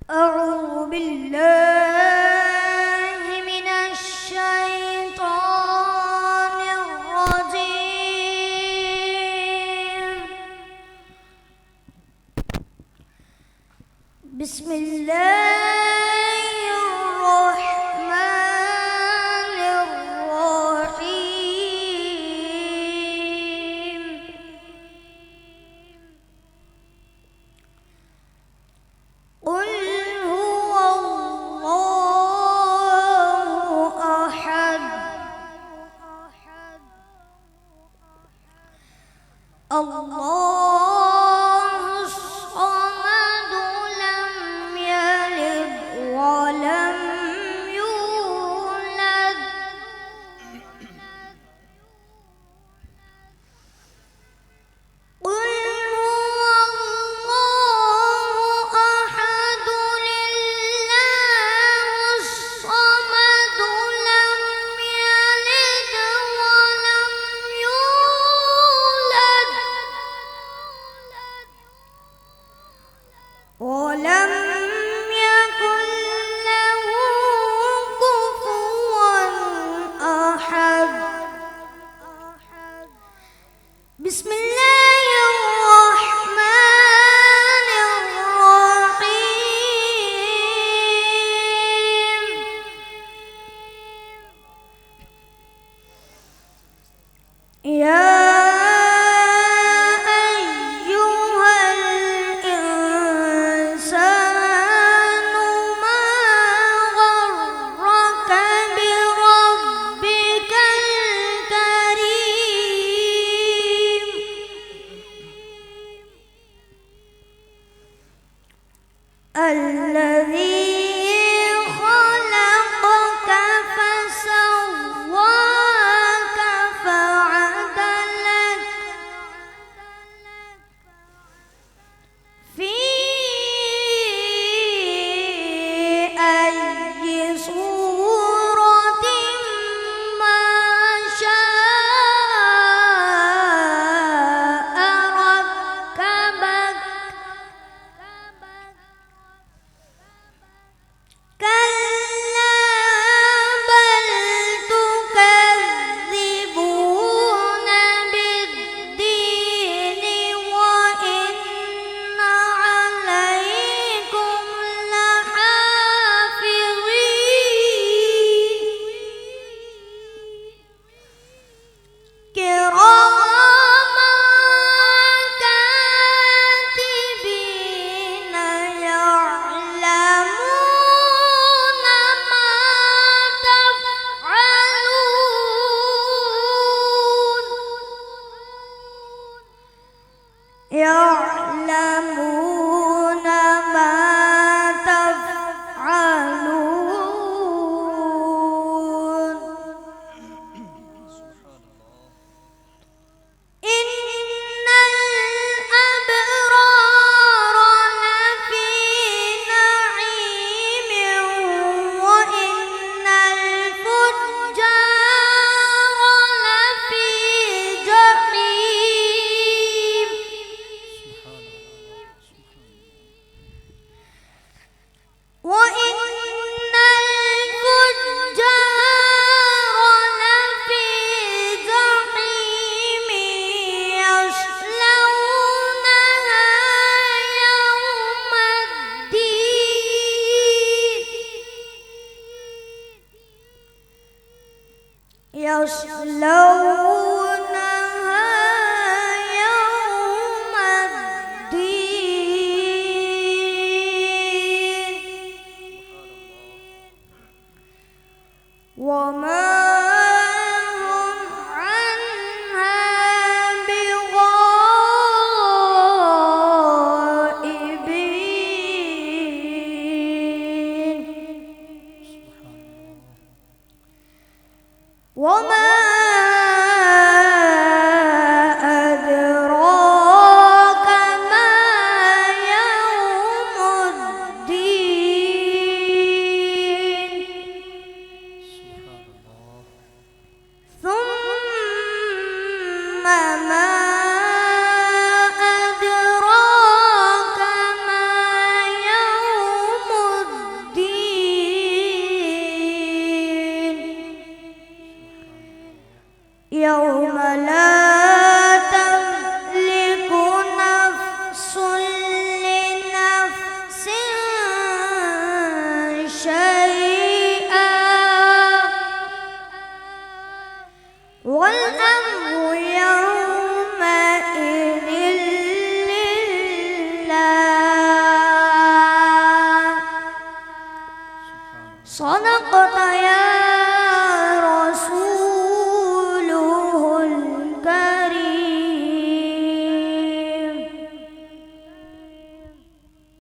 أعوذ بالله من الشيطان الرجيم. بسم الله الرحمن الرحيم. قل هو الله أحد الله الصمد لم يلد ولم يولد قل هو الله أحد الله الصمد لم يلد ولم يولد ولم يكن له كفوا أحد. بسم الله الرحمن الرحيم. يا أيها الإنسان ما غرك بربك الكريم الذي خلقك فسواك فعدلك في أي صورة ما شاء ركبك. كلا بل تكذبون بالدين وإن عليكم لحافظين كراما كاتبين يعلمون ما تفعلون يعلمون ما تفعلون. إن الأبرار لفي نعيم وإن الفجار لفي جحيم. وإن الفجار لفي جحيم يصلونها يوم الدين يصلونها يوم الدين وما هم عنها بغائبين. وما أدراك ما يوم الدين. ثم ما أدراك ما يوم والأمر يومئذ لله. صدقت يا